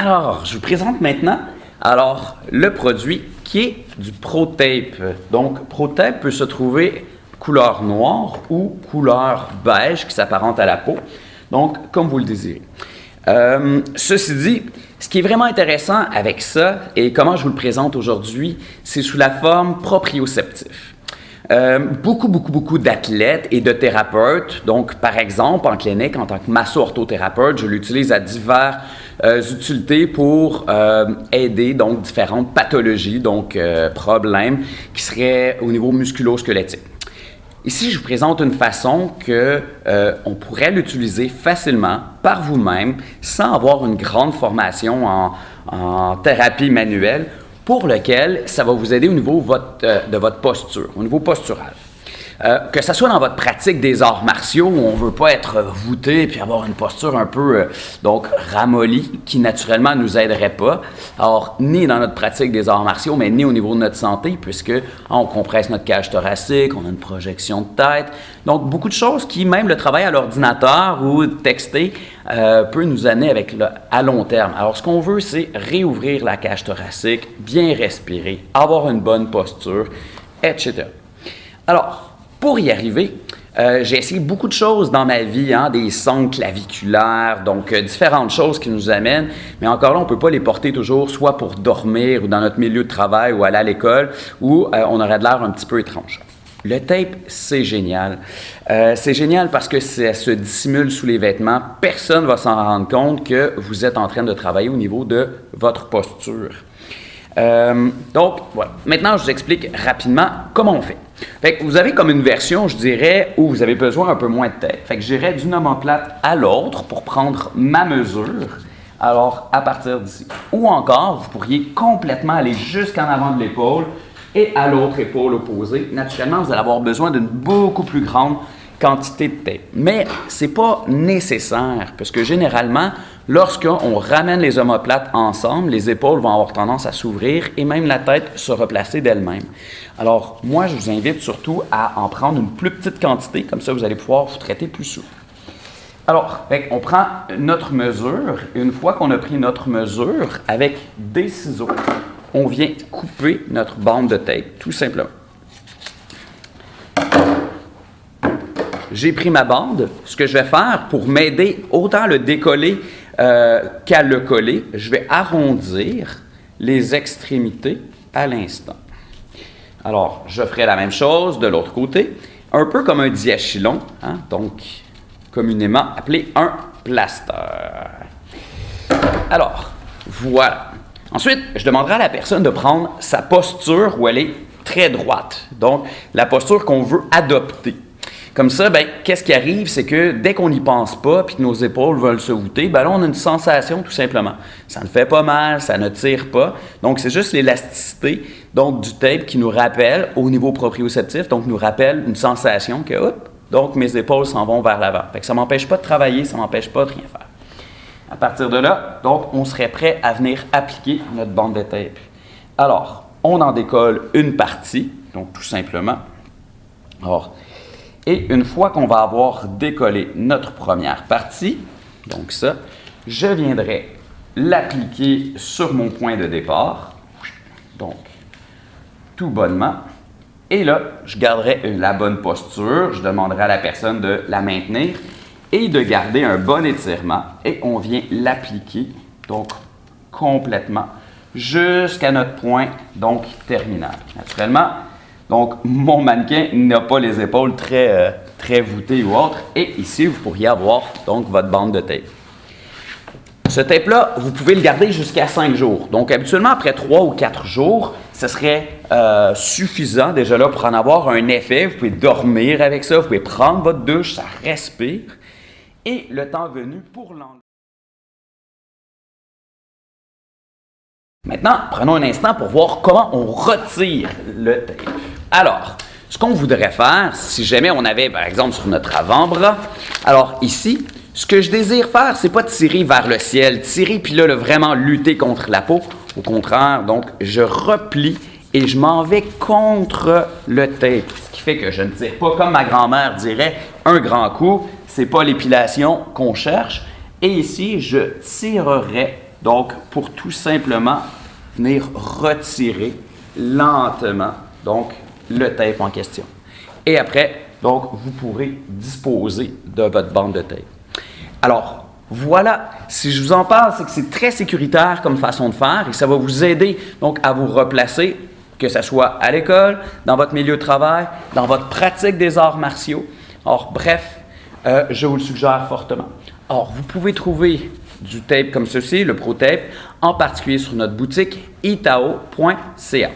Alors, je vous présente maintenant le produit qui est du Pro-Tape. Donc, Pro-Tape peut se trouver couleur noire ou couleur beige qui s'apparente à la peau. Donc, comme vous le désirez. Ceci dit, ce qui est vraiment intéressant avec ça et comment je vous le présente aujourd'hui, c'est sous la forme proprioceptif. Beaucoup d'athlètes et de thérapeutes, donc par exemple en clinique, en tant que masso-orthothérapeute, je l'utilise à diverses utilités pour aider donc différentes pathologies, donc problèmes qui seraient au niveau musculo-squelettique. Ici, je vous présente une façon que on pourrait l'utiliser facilement par vous-même sans avoir une grande formation en thérapie manuelle pour lequel ça va vous aider au niveau de votre posture, au niveau postural. Que ce soit dans votre pratique des arts martiaux où on ne veut pas être voûté puis avoir une posture un peu donc ramollie qui naturellement ne nous aiderait pas. Alors, ni dans notre pratique des arts martiaux, mais ni au niveau de notre santé puisque on compresse notre cage thoracique, on a une projection de tête. Donc, beaucoup de choses qui, même le travail à l'ordinateur ou texter, peut nous amener à long terme. Alors, ce qu'on veut, c'est réouvrir la cage thoracique, bien respirer, avoir une bonne posture, etc. Alors, pour y arriver, j'ai essayé beaucoup de choses dans ma vie, des sangles claviculaires, donc différentes choses qui nous amènent, mais encore là, on ne peut pas les porter toujours soit pour dormir ou dans notre milieu de travail ou aller à l'école où on aurait de l'air un petit peu étrange. Le tape, c'est génial. C'est génial parce que ça se dissimule sous les vêtements. Personne ne va s'en rendre compte que vous êtes en train de travailler au niveau de votre posture. Donc, voilà. Maintenant, je vous explique rapidement comment on fait. Fait que vous avez comme une version, je dirais, où vous avez besoin un peu moins de tape. Fait que j'irai d'une omoplate à l'autre pour prendre ma mesure. Alors, à partir d'ici. Ou encore, vous pourriez complètement aller jusqu'en avant de l'épaule et à l'autre épaule opposée. Naturellement, vous allez avoir besoin d'une beaucoup plus grande quantité de tape. Mais ce n'est pas nécessaire, parce que généralement, lorsqu'on ramène les omoplates ensemble, les épaules vont avoir tendance à s'ouvrir et même la tête se replacer d'elle-même. Alors, moi, je vous invite surtout à en prendre une plus petite quantité, comme ça, vous allez pouvoir vous traiter plus souple. Alors, on prend notre mesure. Une fois qu'on a pris notre mesure, avec des ciseaux, on vient couper notre bande de tape, tout simplement. J'ai pris ma bande. Ce que je vais faire pour m'aider autant à le décoller qu'à le coller, je vais arrondir les extrémités à l'instant. Alors, je ferai la même chose de l'autre côté, un peu comme un diachylon, donc communément appelé un plaster. Alors, voilà. Ensuite, je demanderai à la personne de prendre sa posture où elle est très droite, donc la posture qu'on veut adopter. Comme ça, qu'est-ce qui arrive, c'est que dès qu'on n'y pense pas puis que nos épaules veulent se voûter, là, on a une sensation tout simplement. Ça ne fait pas mal, ça ne tire pas. Donc, c'est juste l'élasticité du tape qui nous rappelle au niveau proprioceptif, donc nous rappelle une sensation que, donc mes épaules s'en vont vers l'avant. Fait que ça ne m'empêche pas de travailler, ça ne m'empêche pas de rien faire. À partir de là, donc, on serait prêt à venir appliquer notre bande de tape. Alors, on en décolle une partie, donc tout simplement. Alors, et une fois qu'on va avoir décollé notre première partie, donc ça, je viendrai l'appliquer sur mon point de départ, donc tout bonnement. Et là, je garderai la bonne posture, je demanderai à la personne de la maintenir et de garder un bon étirement. Et on vient l'appliquer, donc complètement, jusqu'à notre point, donc terminal. Naturellement, donc, mon mannequin n'a pas les épaules très voûtées ou autres. Et ici, vous pourriez avoir donc votre bande de tape. Ce tape-là, vous pouvez le garder jusqu'à 5 jours. Donc, habituellement, après 3 ou 4 jours, ce serait suffisant déjà là pour en avoir un effet. Vous pouvez dormir avec ça, vous pouvez prendre votre douche, ça respire. Et le temps venu pour l'enlever. Maintenant, prenons un instant pour voir comment on retire le tape. Alors, ce qu'on voudrait faire, si jamais on avait, par exemple, sur notre avant-bras, alors ici, ce que je désire faire, c'est pas tirer vers le ciel, tirer puis là, vraiment lutter contre la peau. Au contraire, donc, je replie et je m'en vais contre le tape. Ce qui fait que je ne tire pas, comme ma grand-mère dirait, un grand coup. C'est pas l'épilation qu'on cherche. Et ici, je tirerai Donc, pour tout simplement venir retirer lentement donc, le tape en question. Et après, donc, vous pourrez disposer de votre bande de tape. Alors, voilà, si je vous en parle, c'est que c'est très sécuritaire comme façon de faire et ça va vous aider donc à vous replacer, que ce soit à l'école, dans votre milieu de travail, dans votre pratique des arts martiaux. Or, bref, je vous le suggère fortement. Or, vous pouvez trouver du tape comme ceci, le Pro Tape, en particulier sur notre boutique itao.ca.